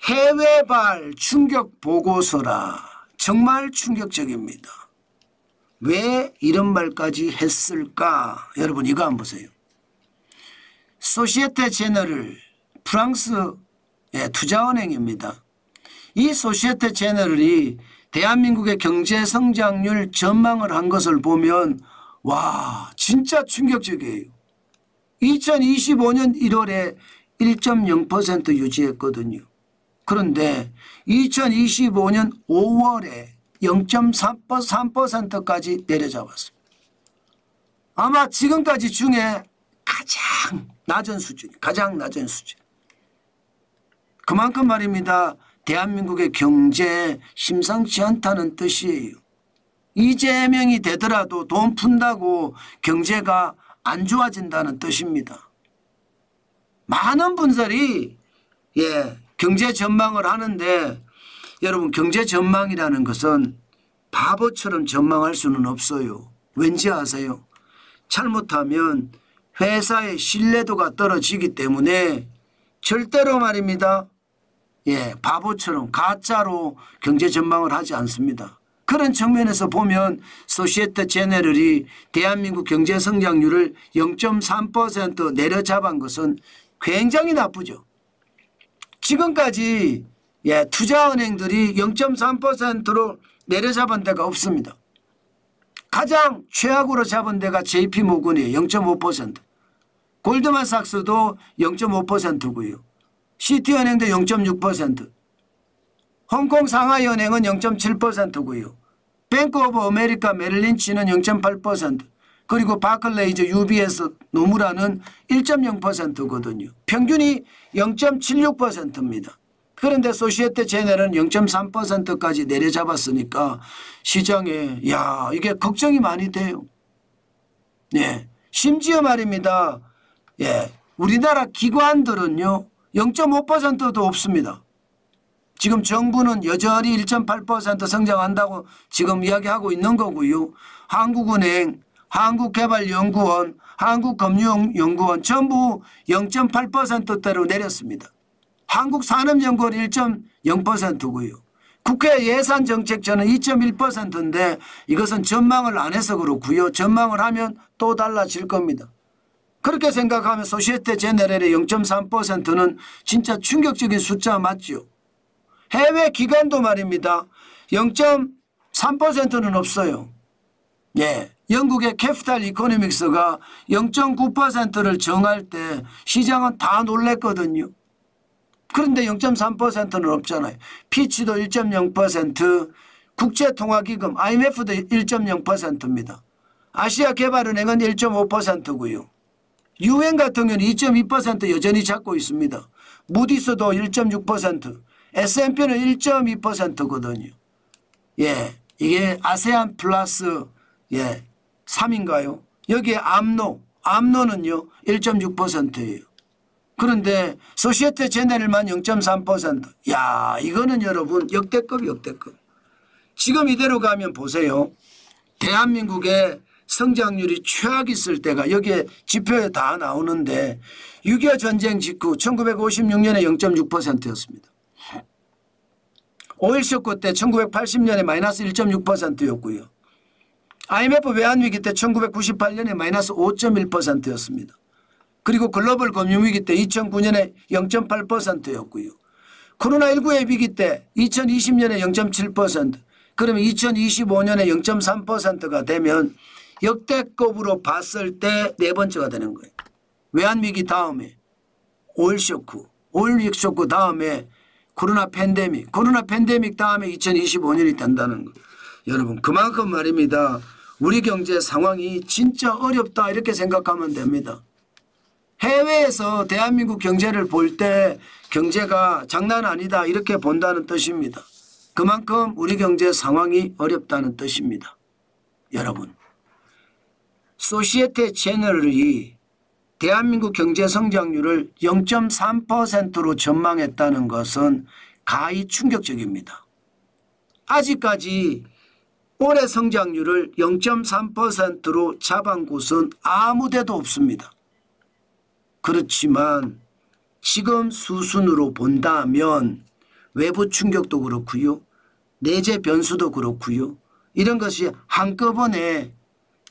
해외발 충격 보고서라. 정말 충격적입니다. 왜 이런 말까지 했을까? 여러분 이거 한번 보세요. 소시에테 제너럴, 프랑스의 투자은행입니다. 이 소시에테 제너럴이 대한민국의 경제 성장률 전망을 한 것을 보면 와 진짜 충격적이에요. 2025년 1월에 1.0% 유지했거든요. 그런데 2025년 5월에 0.3%까지 내려잡았습니다. 아마 지금까지 중에 가장 낮은 수준. 그만큼 말입니다. 대한민국의 경제 심상치 않다는 뜻이에요. 이재명이 되더라도 돈 푼다고 경제가 안 좋아진다는 뜻입니다. 많은 분들이 경제 전망을 하는데 여러분 경제 전망이라는 것은 바보처럼 전망할 수는 없어요. 왠지 아세요? 잘못하면 회사의 신뢰도가 떨어지기 때문에 절대로 말입니다. 바보처럼 가짜로 경제 전망을 하지 않습니다. 그런 측면에서 보면 소시에테 제네럴이 대한민국 경제 성장률을 0.3% 내려잡은 것은 굉장히 나쁘죠. 지금까지 투자은행들이 0.3%로 내려잡은 데가 없습니다. 가장 최악으로 잡은 데가 JP모건이에요. 0.5%. 골드만삭스도 0.5%고요. 시티은행도 0.6%. 홍콩 상하이은행은 0.7%고요. 뱅크 오브 아메리카 메릴린치는 0.8%. 그리고 바클레이즈 UBS 노무라는 1.0%거든요. 평균이 0.76%입니다. 그런데 소시에테 제네럴은 0.3%까지 내려잡았으니까 시장에 이게 걱정이 많이 돼요. 심지어 말입니다. 우리나라 기관들은요 0.5%도 없습니다. 지금 정부는 여전히 1.8% 성장한다고 지금 이야기하고 있는 거고요. 한국은행, 한국개발연구원, 한국금융연구원 전부 0.8%대로 내렸습니다. 한국산업연구원 1.0%고요. 국회 예산정책처는 2.1%인데 이것은 전망을 안 해서 그렇고요. 전망을 하면 또 달라질 겁니다. 그렇게 생각하면 소시에테 제네럴의 0.3%는 진짜 충격적인 숫자 맞죠. 해외 기관도 말입니다. 0.3%는 없어요. 영국의 캐피탈 이코노믹스가 0.9%를 정할 때 시장은 다 놀랬거든요. 그런데 0.3%는 없잖아요. 피치도 1.0%, 국제통화기금 IMF도 1.0%입니다. 아시아개발은행은 1.5%고요. UN 같은 경우는 2.2% 여전히 잡고 있습니다. 무디스도 1.6%, S&P는 1.2%거든요. 이게 아세안 플러스 3인가요? 여기에 암노는요 1.6%예요. 그런데 소시에테 제네럴만 0.3%. 이거는 여러분 역대급. 지금 이대로 가면 보세요. 대한민국의 성장률이 최악 있을 때가 여기에 지표에 다 나오는데 6.25 전쟁 직후 1956년에 0.6%였습니다. 오일 쇼크 때 1980년에 마이너스 1.6%였고요. IMF 외환위기 때 1998년에 마이너스 5.1%였습니다. 그리고 글로벌 금융위기 때 2009년에 0.8%였고요. 코로나19의 위기 때 2020년에 0.7%, 그러면 2025년에 0.3%가 되면 역대급으로 봤을 때 네 번째가 되는 거예요. 외환위기 다음에 오일 쇼크 다음에 코로나 팬데믹 다음에 2025년이 된다는 거. 여러분 그만큼 말입니다. 우리 경제 상황이 진짜 어렵다 이렇게 생각하면 됩니다. 해외에서 대한민국 경제를 볼 때 경제가 장난 아니다 이렇게 본다는 뜻입니다. 그만큼 우리 경제 상황이 어렵다는 뜻입니다. 여러분 소시에테 제너럴이 대한민국 경제 성장률을 0.3%로 전망했다는 것은 가히 충격적입니다. 아직까지 올해 성장률을 0.3%로 잡은 곳은 아무 데도 없습니다. 그렇지만 지금 수순으로 본다면 외부 충격도 그렇고요. 내재 변수도 그렇고요. 이런 것이 한꺼번에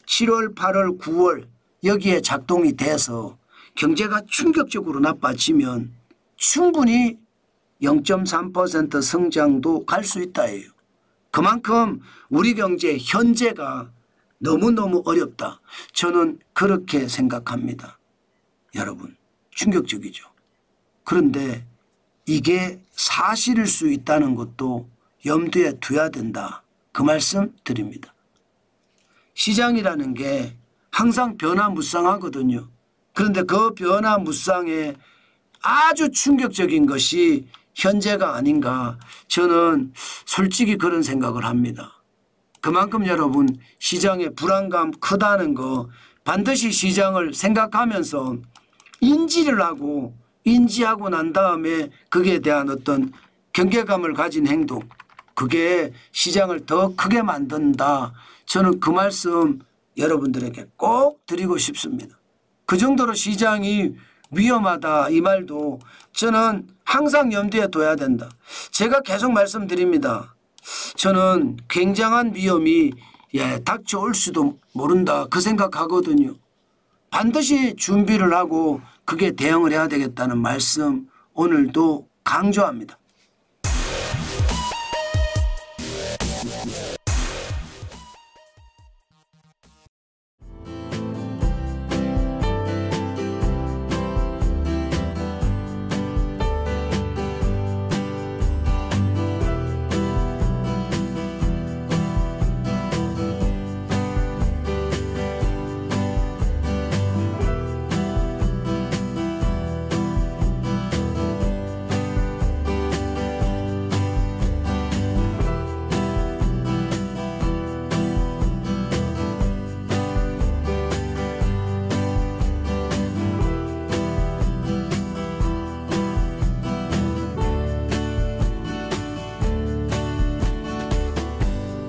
7월, 8월, 9월 여기에 작동이 돼서 경제가 충격적으로 나빠지면 충분히 0.3% 성장도 갈 수 있다예요. 그만큼 우리 경제 현재가 너무너무 어렵다. 저는 그렇게 생각합니다. 여러분, 충격적이죠. 그런데 이게 사실일 수 있다는 것도 염두에 둬야 된다. 그 말씀 드립니다. 시장이라는 게 항상 변화무쌍하거든요. 그런데 그 변화무쌍에 아주 충격적인 것이 현재가 아닌가, 저는 솔직히 그런 생각을 합니다. 그만큼 여러분, 시장의 불안감 크다는 거 반드시 시장을 생각하면서 인지하고 난 다음에 거기에 대한 어떤 경계감을 가진 행동, 그게 시장을 더 크게 만든다. 저는 그 말씀 여러분들에게 꼭 드리고 싶습니다. 그 정도로 시장이 위험하다 이 말도 저는 항상 염두에 둬야 된다. 제가 계속 말씀드립니다. 저는 굉장한 위험이 닥쳐올 수도 모른다 그 생각하거든요. 반드시 준비를 하고 그게 대응을 해야 되겠다는 말씀 오늘도 강조합니다.